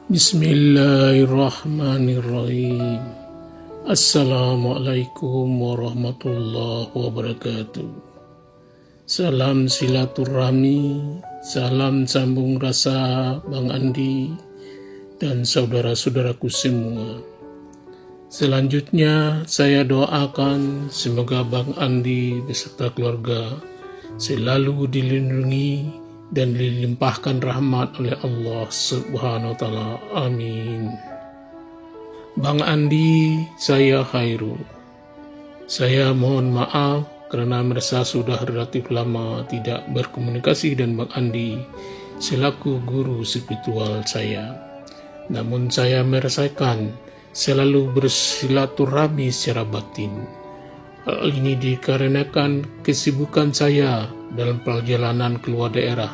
Bismillahirrahmanirrahim. Assalamualaikum warahmatullahi wabarakatuh. Salam silaturahmi, salam sambung rasa Bang Andi dan saudara-saudaraku semua. Selanjutnya saya doakan semoga Bang Andi beserta keluarga selalu dilindungi dan dilimpahkan rahmat oleh Allah Subhanahu wa Ta'ala. Amin. Bang Andi, saya Khairul. Saya mohon maaf karena merasa sudah relatif lama tidak berkomunikasi dengan Bang Andi selaku guru spiritual saya. Namun saya merasakan selalu bersilaturahmi secara batin. Hal ini dikarenakan kesibukan saya dalam perjalanan keluar daerah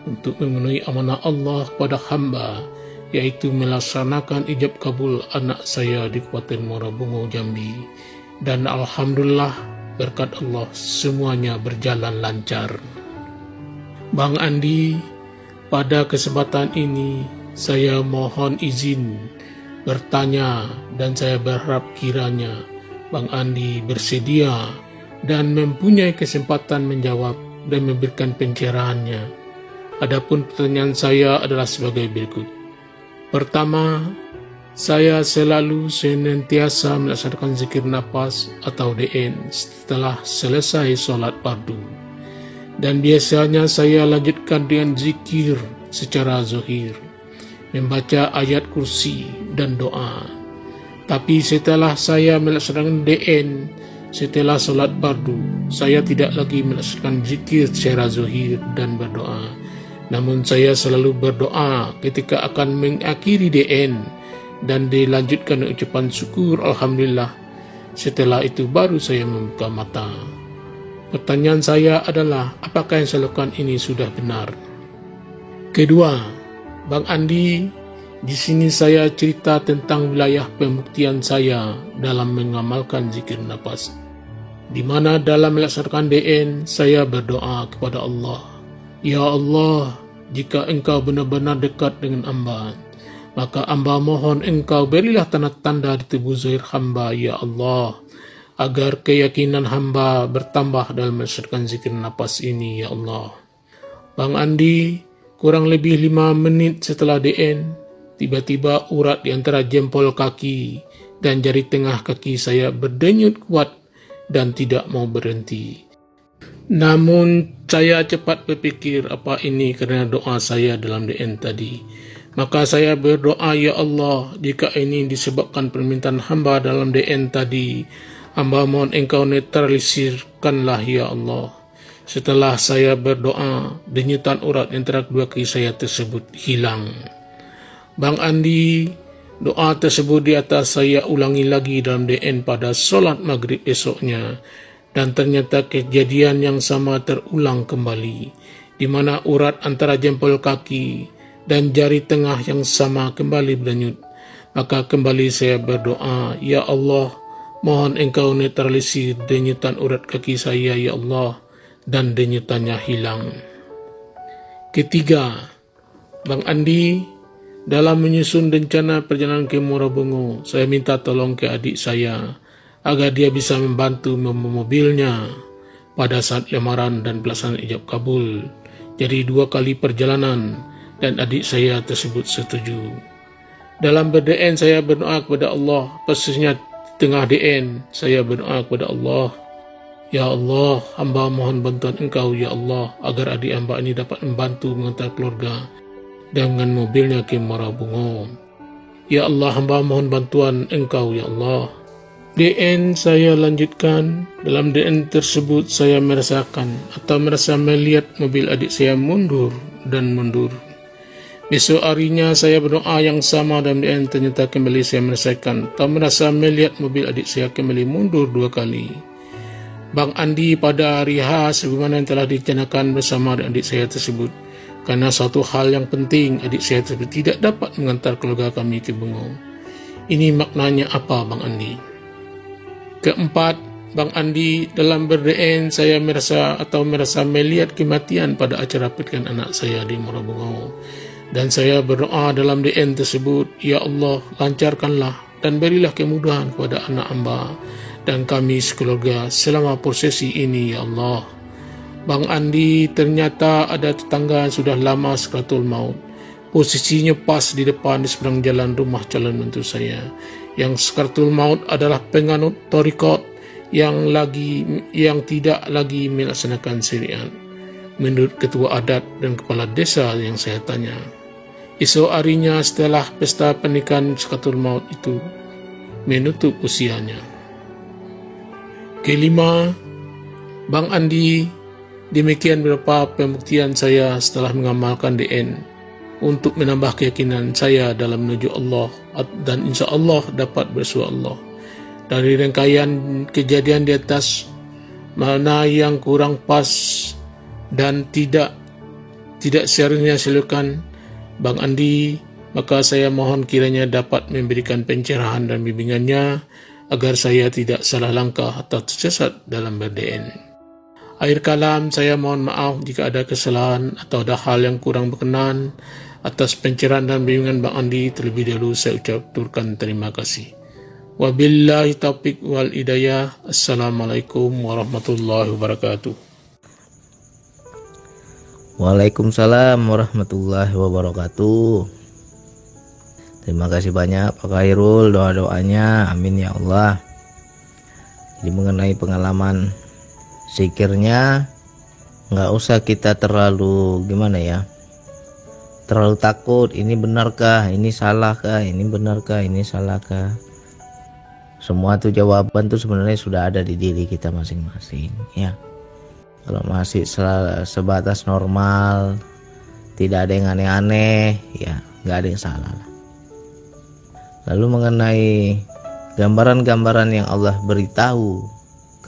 untuk memenuhi amanah Allah pada hamba, yaitu melaksanakan ijab kabul anak saya di Kabupaten Muara Bungo, Jambi. Dan Alhamdulillah berkat Allah semuanya berjalan lancar. Bang Andi, pada kesempatan ini saya mohon izin bertanya dan saya berharap kiranya Bang Andi bersedia dan mempunyai kesempatan menjawab dan memberikan pencerahannya. Adapun pertanyaan saya adalah sebagai berikut. Pertama, saya selalu senantiasa melaksanakan zikir nafas atau DN setelah selesai sholat fardu. Dan biasanya saya lanjutkan dengan zikir secara zahir, membaca ayat kursi dan doa. Tapi setelah saya melaksanakan DN setelah sholat fardu, saya tidak lagi melaksanakan zikir secara zahir dan berdoa. Namun saya selalu berdoa ketika akan mengakhiri DN dan dilanjutkan dengan ucapan syukur Alhamdulillah. Setelah itu baru saya membuka mata. Pertanyaan saya adalah, apakah yang saya lakukan ini sudah benar? Kedua, Bang Andi, di sini saya cerita tentang wilayah pembuktian saya dalam mengamalkan zikir nafas, di mana dalam melaksanakan DN saya berdoa kepada Allah, Ya Allah, jika Engkau benar-benar dekat dengan hamba, maka hamba mohon Engkau berilah tanda-tanda di tubuh zahir hamba, Ya Allah, agar keyakinan hamba bertambah dalam melaksanakan zikir nafas ini, Ya Allah. Bang Andi, kurang lebih 5 menit setelah DN, tiba-tiba urat di antara jempol kaki dan jari tengah kaki saya berdenyut kuat dan tidak mau berhenti. Namun saya cepat berpikir apa ini karena doa saya dalam DN tadi. Maka saya berdoa, Ya Allah, jika ini disebabkan permintaan hamba dalam DN tadi, hamba mohon Engkau netralisirkanlah, Ya Allah. Setelah saya berdoa, denyutan urat di antara kedua kaki saya tersebut hilang. Bang Andi, doa tersebut di atas saya ulangi lagi dalam DN pada sholat maghrib esoknya, dan ternyata kejadian yang sama terulang kembali, di mana urat antara jempol kaki dan jari tengah yang sama kembali berdenyut. Maka kembali saya berdoa, Ya Allah, mohon Engkau netralisir denyutan urat kaki saya, Ya Allah, dan denyutannya hilang. Ketiga, Bang Andi, dalam menyusun rencana perjalanan ke Muara Bungo, saya minta tolong ke adik saya agar dia bisa membantu membawa mobilnya pada saat lamaran dan pelaksanaan ijab kabul. Jadi 2 kali perjalanan dan adik saya tersebut setuju. Dalam ber-DN saya berdoa kepada Allah, persisnya tengah DN saya berdoa kepada Allah, Ya Allah, hamba mohon bantuan Engkau, Ya Allah, agar adik hamba ini dapat membantu mengantar keluarga dengan mobilnya ke Muara Bungo. Ya Allah, hamba mohon bantuan Engkau, Ya Allah. DN saya lanjutkan. Dalam DN tersebut saya merasakan atau merasa melihat mobil adik saya mundur dan mundur. Besok harinya saya berdoa yang sama dalam DN, ternyata kembali saya merasakan atau merasa melihat mobil adik saya kembali mundur 2 kali. Bang Andi, pada hari H sebagaimana yang telah direncanakan bersama adik saya tersebut, karena satu hal yang penting, adik saya tersebut tidak dapat mengantar keluarga kami ke Bungo. Ini maknanya apa, Bang Andi? Keempat, Bang Andi, dalam ber-DN saya merasa melihat kematian pada acara pernikahan anak saya di Muara Bungo. Dan saya berdoa dalam DN tersebut, Ya Allah, lancarkanlah dan berilah kemudahan kepada anak hamba dan kami sekeluarga selama prosesi ini, Ya Allah. Bang Andi, ternyata ada tetangga yang sudah lama sakratul maut. Posisinya pas di depan di seberang jalan rumah calon menantu saya. Yang sakratul maut adalah penganut thariqat yang tidak lagi melaksanakan syariat. Menurut ketua adat dan kepala desa yang saya tanya. Esok harinya setelah pesta pernikahan sakratul maut itu menutup usianya. Kelima, Bang Andi, demikian beberapa pembuktian saya setelah mengamalkan DN untuk menambah keyakinan saya dalam menuju Allah dan insya Allah dapat bersua Allah. Dari rangkaian kejadian di atas, mana yang kurang pas dan tidak seharusnya silakan Bang Andi, maka saya mohon kiranya dapat memberikan pencerahan dan bimbingannya agar saya tidak salah langkah atau tersesat dalam ber-DN. Akhir kalam, saya mohon maaf jika ada kesalahan atau ada hal yang kurang berkenan. Atas pencerahan dan bimbingan Bang Andi, terlebih dahulu saya ucapkan terima kasih. Wabillahi taufiq wal hidayah. Assalamualaikum warahmatullahi wabarakatuh. Waalaikumsalam warahmatullahi wabarakatuh. Terima kasih banyak Pak Khairul doa-doanya, amin ya Allah. Jadi mengenai pengalaman zikirnya, nggak usah kita terlalu terlalu takut, ini benarkah, ini salahkah, ini benarkah, ini salahkah. Semua tuh jawaban tuh sebenarnya sudah ada di diri kita masing-masing, ya. Kalau masih sebatas normal, tidak ada yang aneh-aneh, ya nggak ada yang salah lah. Lalu mengenai gambaran-gambaran yang Allah beritahu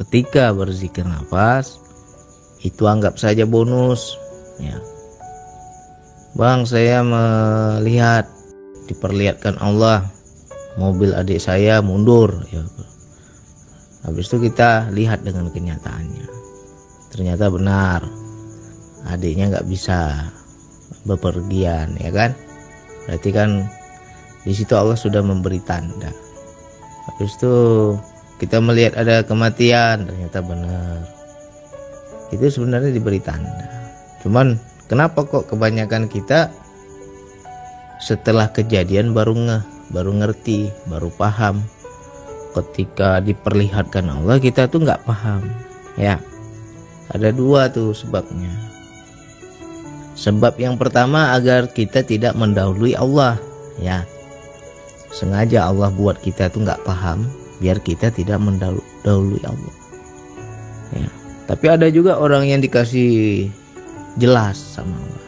ketika berzikir nafas, itu anggap saja bonus, ya. Bang, saya melihat diperlihatkan Allah mobil adik saya mundur, ya. Habis itu kita lihat dengan kenyataannya. Ternyata benar, adiknya nggak bisa bepergian, ya kan? Berarti kan di situ Allah sudah memberi tanda. Habis itu kita melihat ada kematian, ternyata benar. Itu sebenarnya diberi tanda. Cuman kenapa kok kebanyakan kita setelah kejadian baru ngerti, baru paham. Ketika diperlihatkan Allah kita tuh nggak paham, ya. Ada dua tuh sebabnya. Sebab yang pertama agar kita tidak mendahului Allah, ya. Sengaja Allah buat kita tuh nggak paham biar kita tidak mendahului Allah, ya. Tapi ada juga orang yang dikasih jelas sama Allah,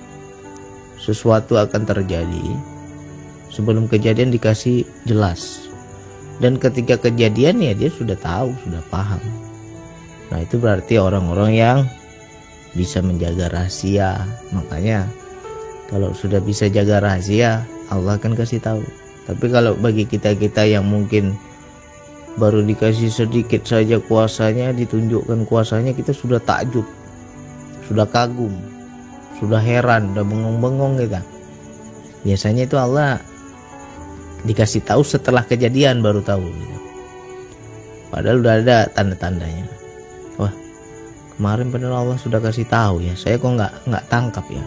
sesuatu akan terjadi, sebelum kejadian dikasih jelas, dan ketika kejadian ya dia sudah tahu, sudah paham. Nah itu berarti orang-orang yang bisa menjaga rahasia. Makanya kalau sudah bisa jaga rahasia, Allah akan kasih tahu. Tapi kalau bagi kita-kita yang mungkin baru dikasih sedikit saja kuasanya, ditunjukkan kuasanya, kita sudah takjub, sudah kagum, sudah heran, sudah bengong-bengong kita. Biasanya itu Allah dikasih tahu setelah kejadian baru tahu gitu. Padahal udah ada tanda-tandanya. Wah, kemarin padahal Allah sudah kasih tahu ya, saya kok nggak tangkap ya.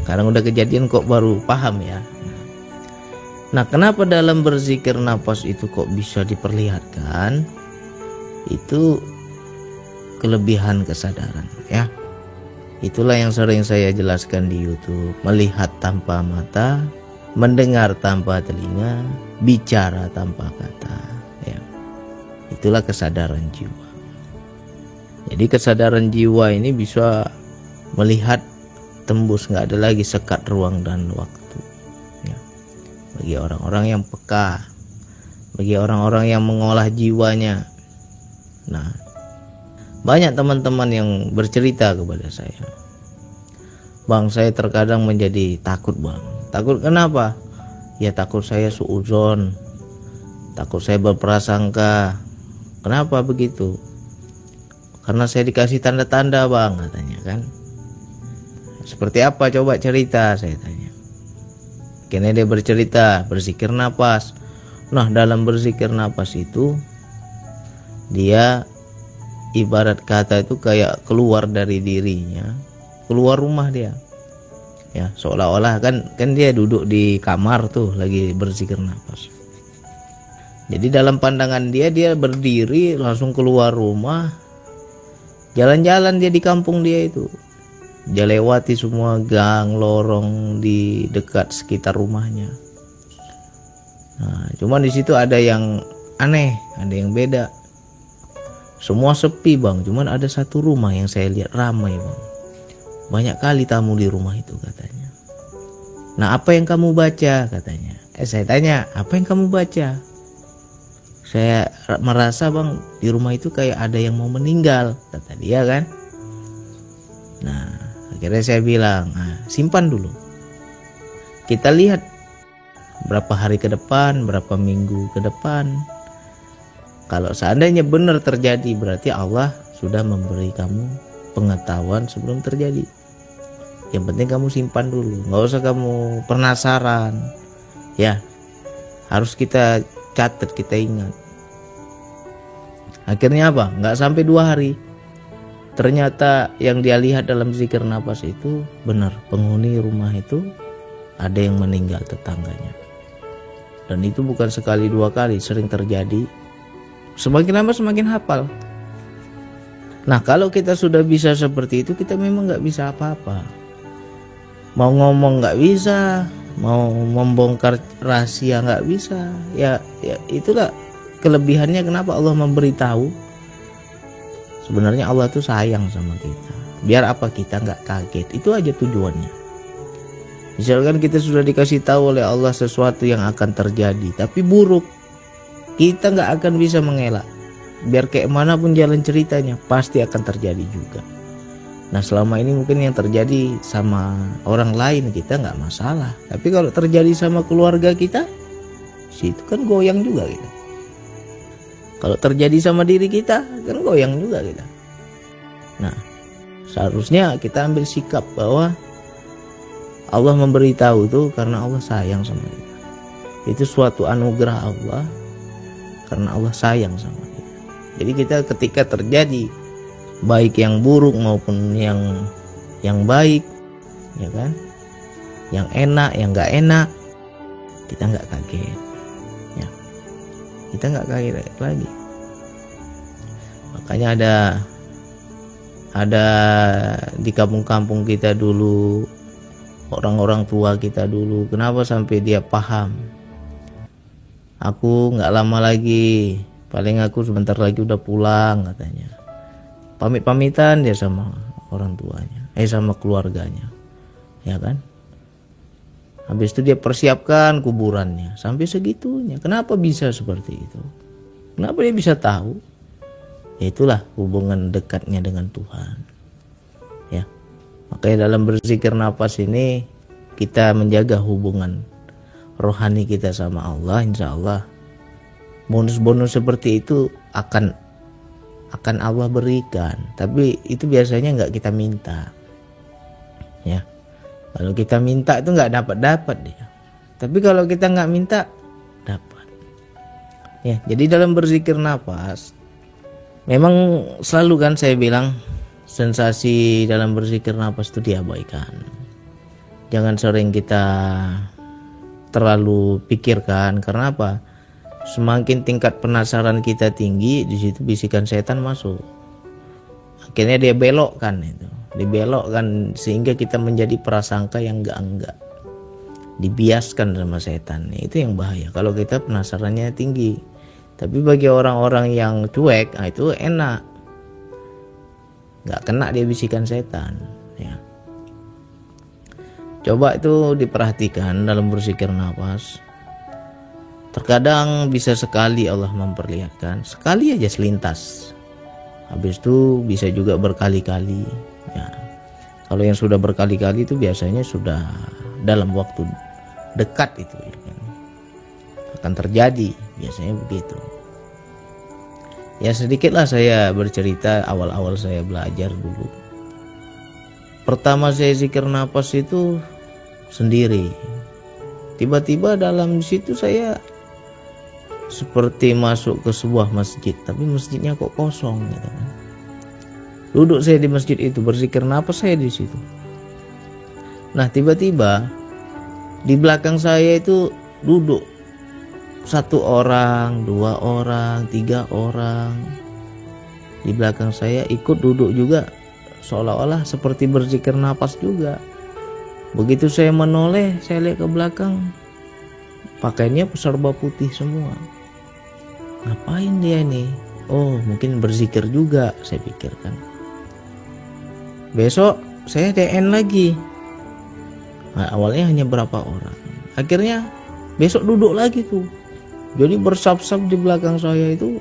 Sekarang udah kejadian kok baru paham ya. Nah, kenapa dalam berzikir nafas itu kok bisa diperlihatkan? Itu kelebihan kesadaran ya. Itulah yang sering saya jelaskan di YouTube. Melihat tanpa mata, mendengar tanpa telinga, bicara tanpa kata, ya. Itulah kesadaran jiwa. Jadi kesadaran jiwa ini bisa melihat tembus, nggak ada lagi sekat ruang dan waktu, ya. Bagi orang-orang yang peka, bagi orang-orang yang mengolah jiwanya. Nah, banyak teman-teman yang bercerita kepada saya, Bang, saya terkadang menjadi takut, Bang. Takut kenapa? Ya takut saya suudzon, takut saya berprasangka. Kenapa begitu? Karena saya dikasih tanda-tanda, Bang, katanya kan. Seperti apa? Coba cerita, saya tanya. Akhirnya dia bercerita, berzikir nafas. Nah, dalam berzikir nafas itu dia ibarat kata itu kayak keluar dari dirinya, keluar rumah dia. Ya, seolah-olah kan dia duduk di kamar tuh lagi berzikir nafas. Jadi dalam pandangan dia berdiri langsung keluar rumah, jalan-jalan dia di kampung dia itu. Dia lewati semua gang, lorong di dekat sekitar rumahnya. Nah, cuman di situ ada yang aneh, ada yang beda. Semua sepi bang, cuman ada satu rumah yang saya lihat ramai bang. Banyak kali tamu di rumah itu katanya. Nah, apa yang kamu baca katanya? Saya tanya, apa yang kamu baca? Saya merasa bang, di rumah itu kayak ada yang mau meninggal, kata dia kan. Nah, akhirnya saya bilang, simpan dulu. Kita lihat berapa hari ke depan, berapa minggu ke depan. Kalau seandainya benar terjadi, berarti Allah sudah memberi kamu pengetahuan sebelum terjadi. Yang penting kamu simpan dulu, nggak usah kamu penasaran. Ya, harus kita catat, kita ingat. Akhirnya apa? Nggak sampai 2 hari, ternyata yang dia lihat dalam zikir nafas itu benar. Penghuni rumah itu ada yang meninggal, tetangganya. Dan itu bukan sekali 2 kali, sering terjadi. Semakin lama semakin hafal. Nah, kalau kita sudah bisa seperti itu, kita memang nggak bisa apa-apa. Mau ngomong nggak bisa, mau membongkar rahasia nggak bisa. Ya itulah kelebihannya kenapa Allah memberitahu. Sebenarnya Allah tuh sayang sama kita. Biar apa? Kita nggak kaget. Itu aja tujuannya. Misalkan kita sudah dikasih tahu oleh Allah sesuatu yang akan terjadi, tapi buruk, kita nggak akan bisa mengelak. Biar kayak mana pun jalan ceritanya, pasti akan terjadi juga. Nah, selama ini mungkin yang terjadi sama orang lain kita nggak masalah. Tapi kalau terjadi sama keluarga kita, situ kan goyang juga gitu. Kalau terjadi sama diri kita, kan goyang juga kita. Nah, seharusnya kita ambil sikap bahwa Allah memberitahu itu karena Allah sayang sama kita. Itu suatu anugerah Allah karena Allah sayang sama kita. Jadi kita ketika terjadi baik yang buruk maupun yang baik, ya kan, yang enak, yang nggak enak, kita nggak kaget, ya, kita nggak kaget lagi. Makanya ada di kampung-kampung kita dulu, orang-orang tua kita dulu, kenapa sampai dia paham? Aku nggak lama lagi, paling aku sebentar lagi udah pulang katanya. Pamit-pamitan dia sama orang tuanya, sama keluarganya, ya kan. Habis itu dia persiapkan kuburannya sampai segitunya. Kenapa bisa seperti itu? Kenapa dia bisa tahu? Ya itulah hubungan dekatnya dengan Tuhan. Ya, makanya dalam berzikir nafas ini kita menjaga hubungan rohani kita sama Allah. Insya Allah bonus-bonus seperti itu akan Allah berikan, tapi itu biasanya nggak kita minta. Ya, kalau kita minta itu nggak dapat dia. Tapi kalau kita nggak minta, dapat. Ya, jadi dalam berzikir nafas, memang selalu kan saya bilang sensasi dalam berzikir nafas itu diabaikan. Jangan sering kita terlalu pikirkan. Karena apa? Semakin tingkat penasaran kita tinggi, di situ bisikan setan masuk. Akhirnya dia belokkan itu, dibelokkan sehingga kita menjadi prasangka yang enggak, dibiaskan sama setan. Itu yang bahaya kalau kita penasarannya tinggi. Tapi bagi orang-orang yang cuek, itu enak, nggak kena dia bisikan setan. Ya. Coba itu diperhatikan dalam berzikir nafas. Terkadang bisa sekali Allah memperlihatkan, sekali aja selintas. Habis itu bisa juga berkali-kali. Ya. Kalau yang sudah berkali-kali itu biasanya sudah dalam waktu dekat itu ya kan? Akan terjadi, biasanya begitu. Ya sedikitlah saya bercerita awal-awal saya belajar dulu. pertama saya zikir nafas itu sendiri. Tiba-tiba dalam situ saya seperti masuk ke sebuah masjid, tapi masjidnya kok kosong gitu kan. Duduk saya di masjid itu, berzikir nafas saya di situ. Nah, tiba-tiba di belakang saya itu duduk 1 orang, 2 orang, 3 orang. Di belakang saya ikut duduk juga, seolah-olah seperti berzikir nafas juga. Begitu saya menoleh, saya lihat ke belakang, pakaiannya serba putih semua. Ngapain dia ini? Oh, mungkin berzikir juga, saya pikirkan. Besok saya DN lagi. Nah, awalnya hanya berapa orang. Akhirnya besok duduk lagi tuh. Jadi bersap-sap di belakang saya itu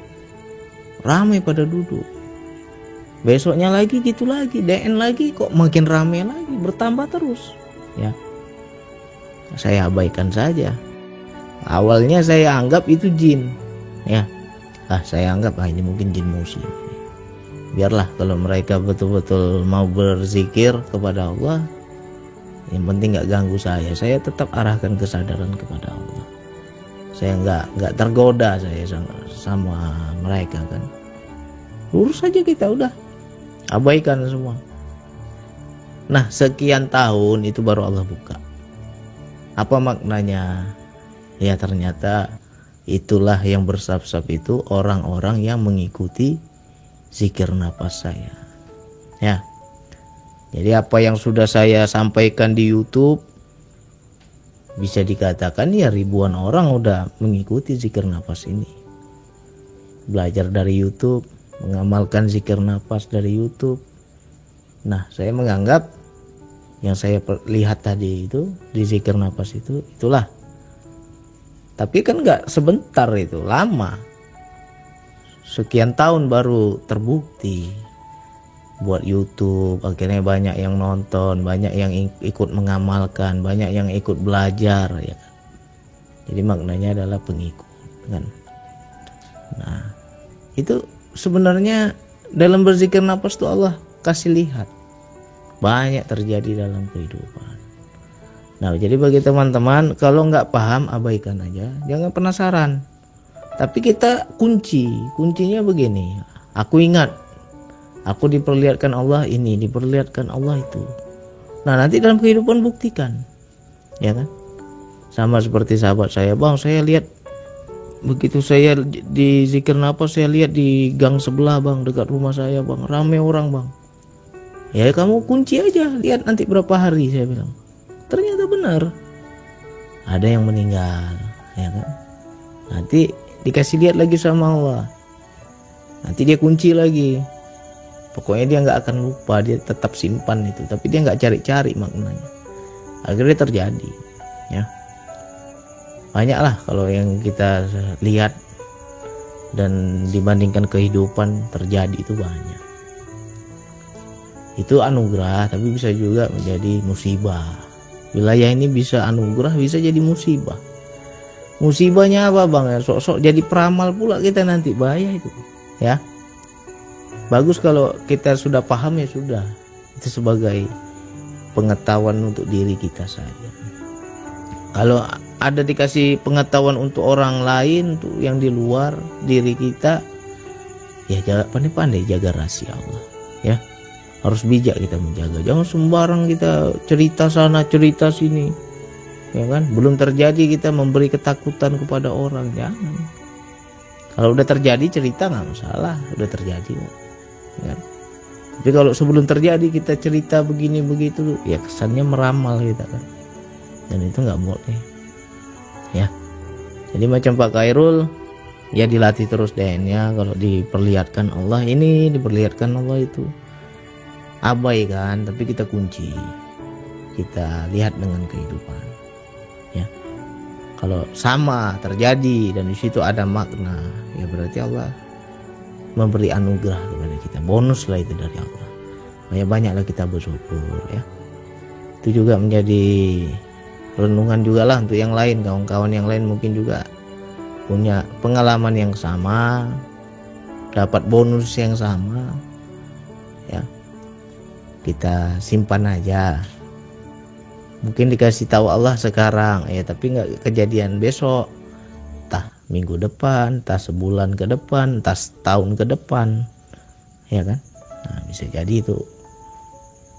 ramai pada duduk. Besoknya lagi gitu lagi, DN lagi, kok makin ramai lagi, bertambah terus. Ya, saya abaikan saja. Awalnya saya anggap itu jin. Ya, saya anggap ini mungkin jin muslim. Biarlah kalau mereka betul-betul mau berzikir kepada Allah, yang penting nggak ganggu saya. Saya tetap arahkan kesadaran kepada Allah. Saya nggak tergoda saya sama mereka kan. Lurus saja kita, udah abaikan semua. Nah, sekian tahun itu baru Allah buka. Apa maknanya? Ya, ternyata itulah yang bersap-sap itu orang-orang yang mengikuti zikir nafas saya. Ya. Jadi apa yang sudah saya sampaikan di YouTube, bisa dikatakan ya ribuan orang udah mengikuti zikir nafas ini. Belajar dari YouTube, mengamalkan zikir nafas dari YouTube. Nah, saya menganggap yang saya lihat tadi itu di zikir nafas itu, itulah. Tapi kan nggak sebentar, itu lama. Sekian tahun baru terbukti. Buat YouTube, akhirnya banyak yang nonton, banyak yang ikut mengamalkan, banyak yang ikut belajar, ya. Jadi maknanya adalah pengikut, kan. Nah, itu sebenarnya dalam berzikir nafas tuh Allah kasih lihat banyak terjadi dalam kehidupan. Nah, jadi bagi teman-teman, kalau nggak paham abaikan aja, jangan penasaran. Tapi kita kuncinya begini. Aku ingat, aku diperlihatkan Allah ini, diperlihatkan Allah itu. Nah, nanti dalam kehidupan buktikan, ya kan? Sama seperti sahabat saya, bang, saya lihat begitu saya di zikir nafas, saya lihat di gang sebelah, bang, dekat rumah saya, bang, ramai orang, bang. Ya, kamu kunci aja, lihat nanti berapa hari, saya bilang. Ternyata benar, ada yang meninggal, ya kan? Nanti dikasih lihat lagi sama Allah, nanti dia kunci lagi. Pokoknya dia nggak akan lupa, dia tetap simpan itu, tapi dia nggak cari-cari maknanya. Akhirnya terjadi, ya. Banyaklah kalau yang kita lihat dan dibandingkan kehidupan terjadi itu banyak. Itu anugerah, tapi bisa juga menjadi musibah. Wilayah ini bisa anugerah, bisa jadi musibah. Musibahnya apa, bang? Ya, sok-sok jadi peramal pula kita nanti, bahaya itu, ya. Bagus kalau kita sudah paham, ya sudah, itu sebagai pengetahuan untuk diri kita saja. Kalau ada dikasih pengetahuan untuk orang lain, untuk yang di luar diri kita, ya pandai-pandai jaga rahasia Allah, ya. Harus bijak kita menjaga, jangan sembarang kita cerita sana cerita sini, ya kan. Belum terjadi kita memberi ketakutan kepada orang, jangan. Kalau udah terjadi cerita nggak masalah, udah terjadi, ya. Tapi kalau sebelum terjadi kita cerita begini begitu, ya kesannya meramal kita kan, dan itu nggak boleh, ya. Jadi macam Pak Khairul, ya dilatih terus DNA. Kalau diperlihatkan Allah ini, diperlihatkan Allah itu, abaikan, tapi kita kunci, kita lihat dengan kehidupan, ya. Kalau sama terjadi dan di situ ada makna, ya berarti Allah memberi anugerah kepada kita, bonus lah itu dari Allah. Banyaklah kita bersyukur, ya. Itu juga menjadi renungan juga lah untuk yang lain, kawan-kawan yang lain mungkin juga punya pengalaman yang sama, dapat bonus yang sama, ya. kita simpan aja. Mungkin dikasih tahu Allah sekarang ya, tapi nggak kejadian besok, entah minggu depan, entah sebulan ke depan, entah setahun ke depan, ya kan? Nah, bisa jadi itu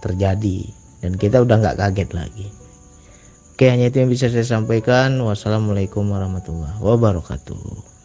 terjadi dan kita udah nggak kaget lagi. Oke, hanya itu yang bisa saya sampaikan. Wassalamualaikum warahmatullahi wabarakatuh.